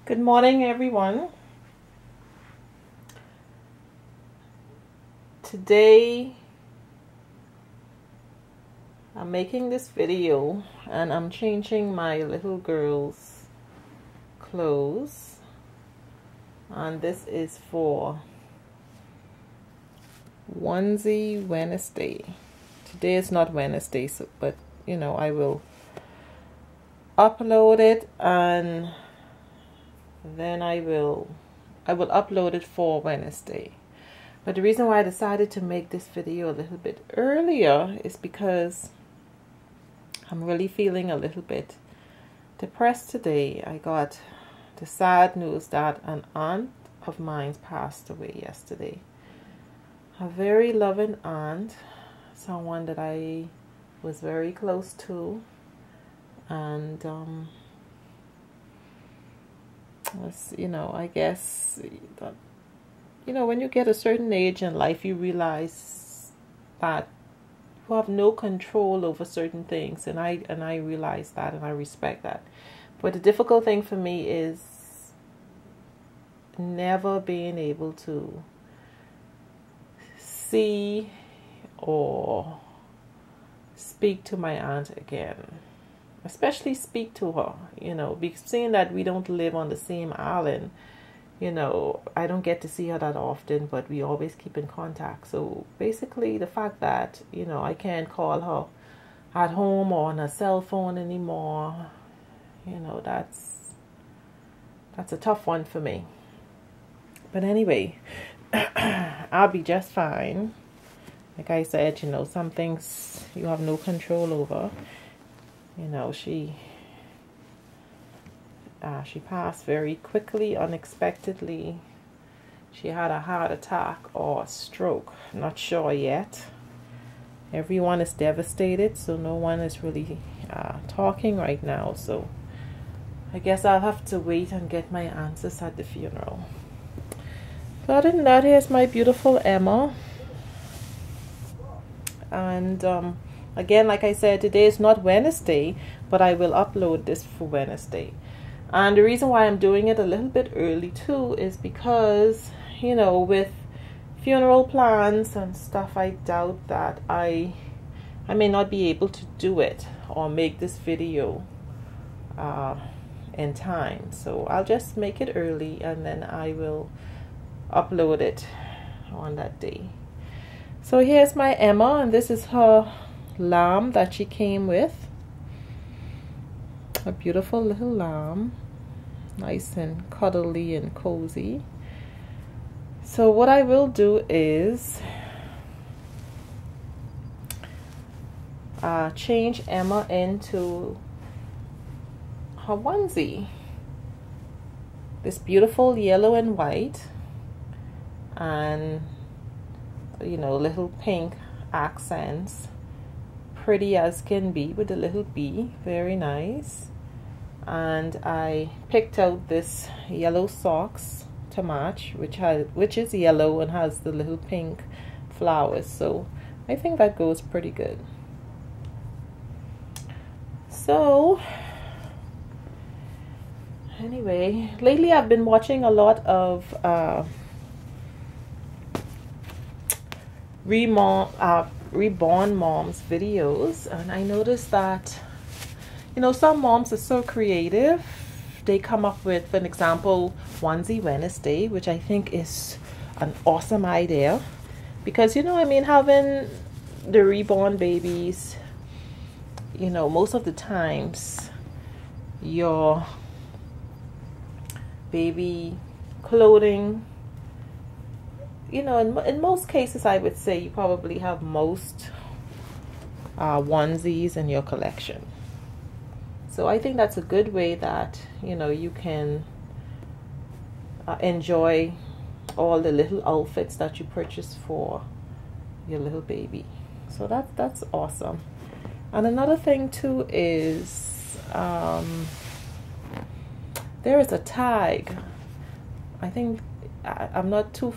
Good morning, everyone. Today I'm making this video and I'm changing my little girl's clothes, and this is for Onesie Wednesday. Today is not Wednesday, but I will upload it and then I will upload it for Wednesday. But the reason why I decided to make this video a little bit earlier is because I'm really feeling a little bit depressed today. I got the sad news that an aunt of mine passed away yesterday. A very loving aunt, someone that I was very close to, and I guess that when you get a certain age in life, you realize that you have no control over certain things, and I realize that, and I respect that. But the difficult thing for me is never being able to see or speak to my aunt again. Especially speak to her, seeing that we don't live on the same island, I don't get to see her that often, but we always keep in contact. So basically the fact that, I can't call her at home or on her cell phone anymore, that's a tough one for me. But anyway, I'll be just fine. Like I said, some things you have no control over. She passed very quickly, unexpectedly. She had a heart attack or a stroke, not sure yet. Everyone is devastated, so no one is really talking right now. So I guess I'll have to wait and get my answers at the funeral. So other than that, here's my beautiful Emma. And again, like I said, today is not Wednesday, but I will upload this for Wednesday. And the reason why I'm doing it a little bit early too is because, with funeral plans and stuff, I doubt that I may not be able to do it or make this video in time. So I'll just make it early and then I will upload it on that day. So here's my Emma, and this is her lamb that she came with. A beautiful little lamb, nice and cuddly and cozy. So what I will do is change Emma into her onesie, this beautiful yellow and white, and little pink accents, pretty as can be with a little bee, very nice. And I picked out this yellow socks to match, which is yellow and has the little pink flowers, so I think that goes pretty good. So anyway, lately I've been watching a lot of reborn moms videos, and I noticed that some moms are so creative. They come up with, for example, Onesie Wednesday, which I think is an awesome idea, because having the reborn babies, most of the times your baby clothing, in most cases, I would say you probably have most onesies in your collection. So I think that's a good way that, you can enjoy all the little outfits that you purchase for your little baby. So that's awesome. And another thing too is there is a tag. I think I'm not too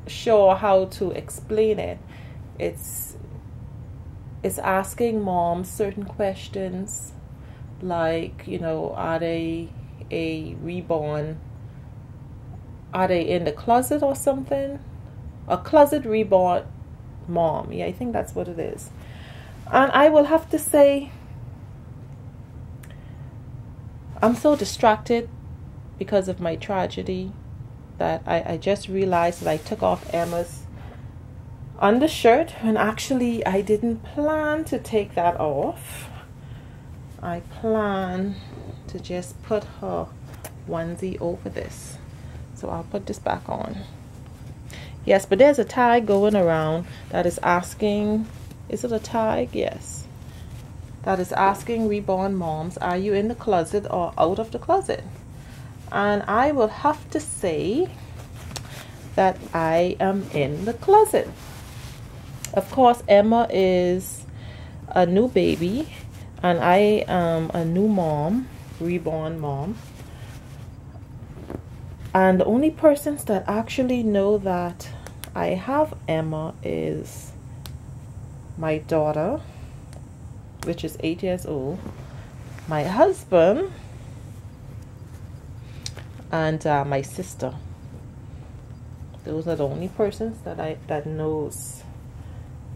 sure how to explain it. It's asking moms certain questions Like, you know, are they a reborn? Are they in the closet or something? A closet reborn mom. Yeah, I think that's what it is. And I will have to say, I'm so distracted because of my tragedy that I just realized that I took off Emma's undershirt when actually I didn't plan to take that off. I plan to just put her onesie over this. So I'll put this back on. Yes, but there's a tag going around that is asking, is it a tag? Yes. That is asking reborn moms, are you in the closet or out of the closet? And I will have to say that I am in the closet. Of course, Emma is a new baby, and I am a new mom, reborn mom. And the only persons that actually know that I have Emma is my daughter, which is 8 years old, my husband, and my sister. Those are the only persons that knows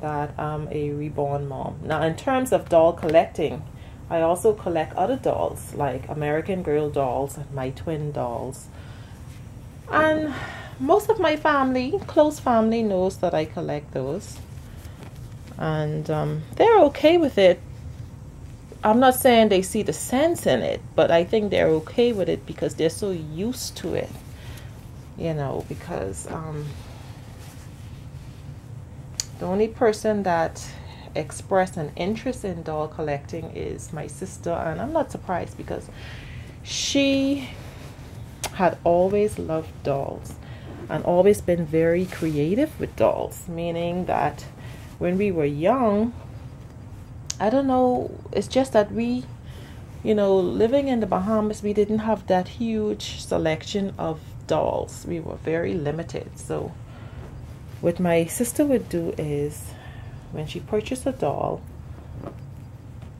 that I'm a reborn mom. Now, in terms of doll collecting, I also collect other dolls like American Girl dolls and my twin dolls. And most of my family, close family, knows that I collect those. And they're okay with it. I'm not saying they see the sense in it, but I think they're okay with it because they're so used to it. You know, because the only person that expressed an interest in doll collecting is my sister. And I'm not surprised because she had always loved dolls and always been very creative with dolls, meaning that when we were young, I don't know, it's just that we, you know, living in the Bahamas, we didn't have that huge selection of dolls. We were very limited. So what my sister would do is when she purchased a doll,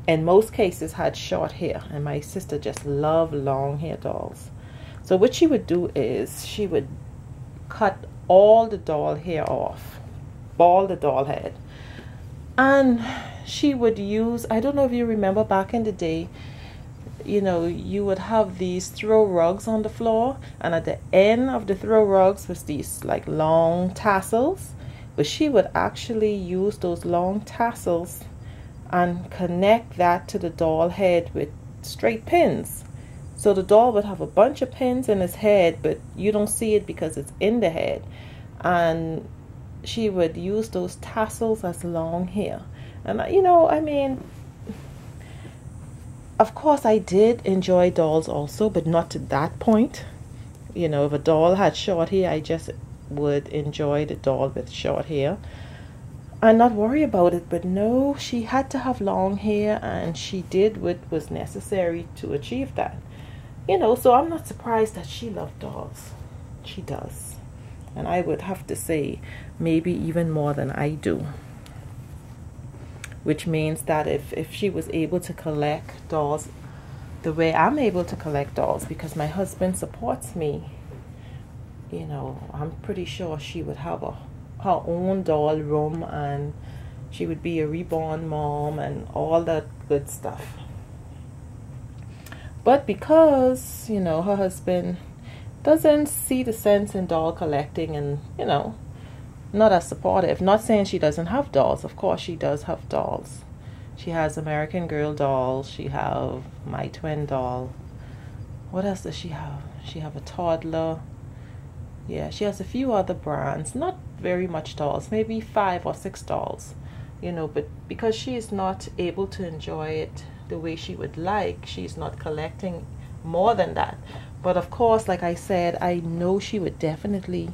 in most cases had short hair, and my sister just loved long hair dolls. So what she would do is she would cut all the doll hair off, bald the doll head, and she would use, I don't know if you remember back in the day, you know, you would have these throw rugs on the floor, and at the end of the throw rugs was these like long tassels, but she would actually use those long tassels and connect that to the doll head with straight pins. So the doll would have a bunch of pins in its head, but you don't see it because it's in the head. And she would use those tassels as long hair. And you know, I mean, of course I did enjoy dolls also, but not to that point. You know, if a doll had short hair, I just would enjoy the doll with short hair and not worry about it. But no, she had to have long hair, and she did what was necessary to achieve that. You know, so I'm not surprised that she loved dolls. She does. And I would have to say maybe even more than I do. Which means that if she was able to collect dolls the way I'm able to collect dolls, because my husband supports me, you know, I'm pretty sure she would have her own doll room, and she would be a reborn mom and all that good stuff. But because, you know, her husband doesn't see the sense in doll collecting, and, you know, not as supportive. Not saying she doesn't have dolls. Of course she does have dolls. She has American Girl dolls. She have my twin doll. What else does she have? She have a toddler. Yeah, she has a few other brands. Not very much dolls. Maybe 5 or 6 dolls. You know, but because she is not able to enjoy it the way she would like, she's not collecting more than that. But of course, like I said, I know she would definitely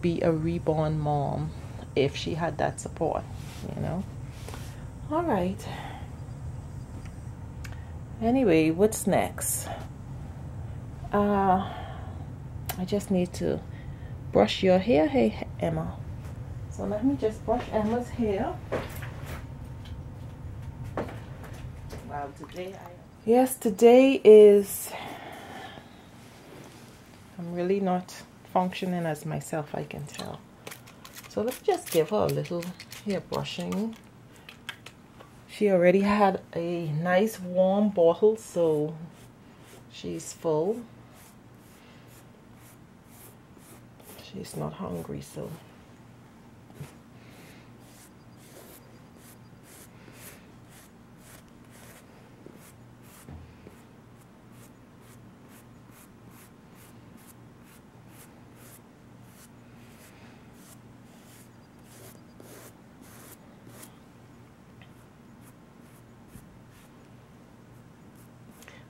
be a reborn mom if she had that support, you know. All right, anyway, what's next? I just need to brush your hair. Hey Emma, so let me just brush Emma's hair. Wow, today Yes, today is, I'm really not functioning as myself, I can tell. So let's just give her a little hair brushing. She already had a nice warm bottle, so she's full. She's not hungry, so.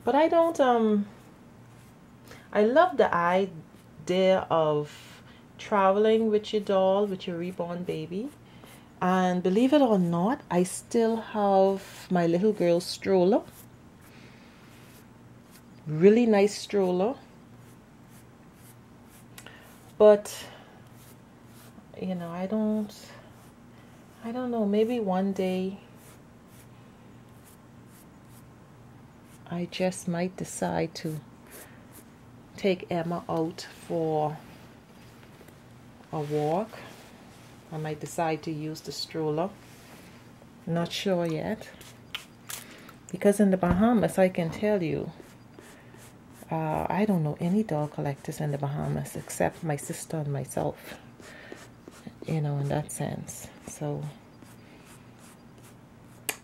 But I don't, I love the idea of traveling with your doll, with your reborn baby. And believe it or not, I still have my little girl's stroller. Really nice stroller. But, you know, I don't know, maybe one day I just might decide to take Emma out for a walk. I might decide to use the stroller. Not sure yet. Because in the Bahamas, I can tell you, I don't know any doll collectors in the Bahamas except my sister and myself. You know, in that sense. So,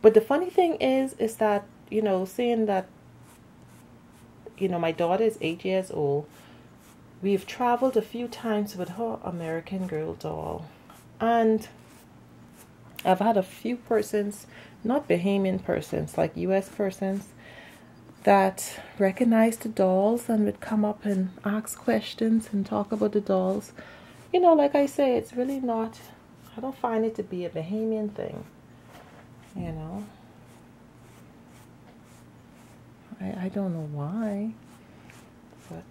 but the funny thing is that, you know, seeing that, you know, my daughter is 8 years old. We've traveled a few times with her American Girl doll. And I've had a few persons, not Bahamian persons, like US persons, that recognize the dolls and would come up and ask questions and talk about the dolls. You know, like I say, it's really not, I don't find it to be a Bahamian thing, you know. I don't know why, but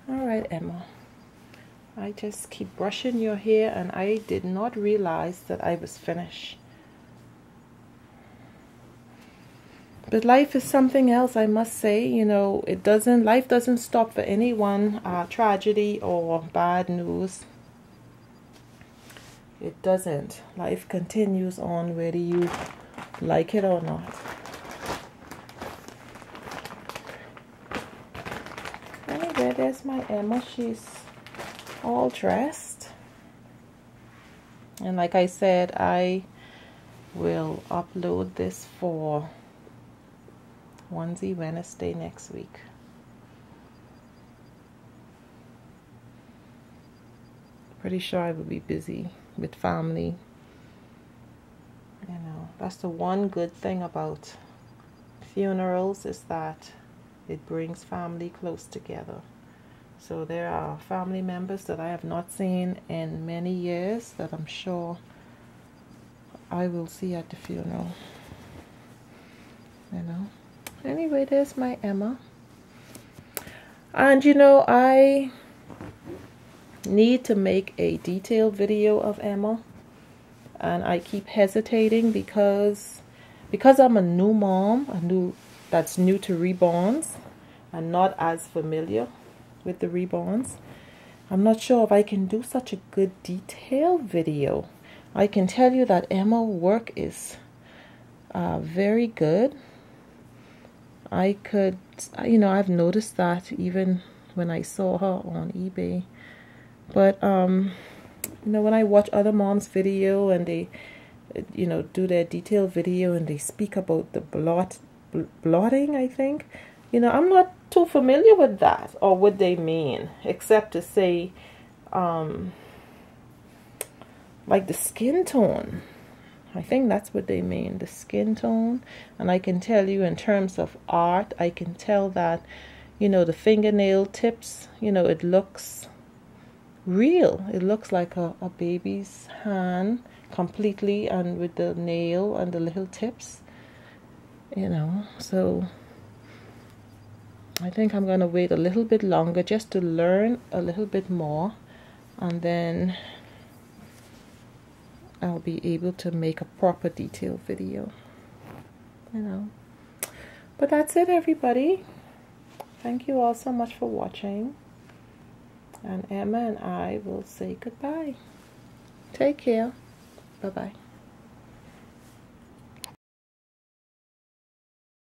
all right, Emma. I just keep brushing your hair, and I did not realize that I was finished. But life is something else, I must say. You know, life doesn't stop for anyone. Tragedy or bad news, it doesn't. Life continues on whether you like it or not. Anyway, there's my Emma. She's all dressed. And like I said, I will upload this for Onesie Wednesday next week. Pretty sure I will be busy with family. You know, that's the one good thing about funerals, is that it brings family close together. So there are family members that I have not seen in many years that I'm sure I will see at the funeral. You know. Anyway, there's my Emma. And you know, I need to make a detailed video of Emma. And I keep hesitating because I'm a new mom, that's new to reborns and not as familiar with the reborns. I'm not sure if I can do such a good detailed video. I can tell you that Emma work is very good. I could, you know, I've noticed that even when I saw her on eBay. But, you know, when I watch other moms' video and they, you know, do their detailed video and they speak about the blotting, I think, you know, I'm not too familiar with that or what they mean, except to say, like the skin tone. I think that's what they mean, the skin tone. And I can tell you in terms of art, I can tell that, you know, the fingernail tips, you know, it looks real. It looks like a baby's hand completely, and with the nail and the little tips, you know. So I think I'm going to wait a little bit longer just to learn a little bit more, and then I'll be able to make a proper detailed video, you know. But that's it, everybody. Thank you all so much for watching, and Emma and I will say goodbye. Take care. Bye-bye.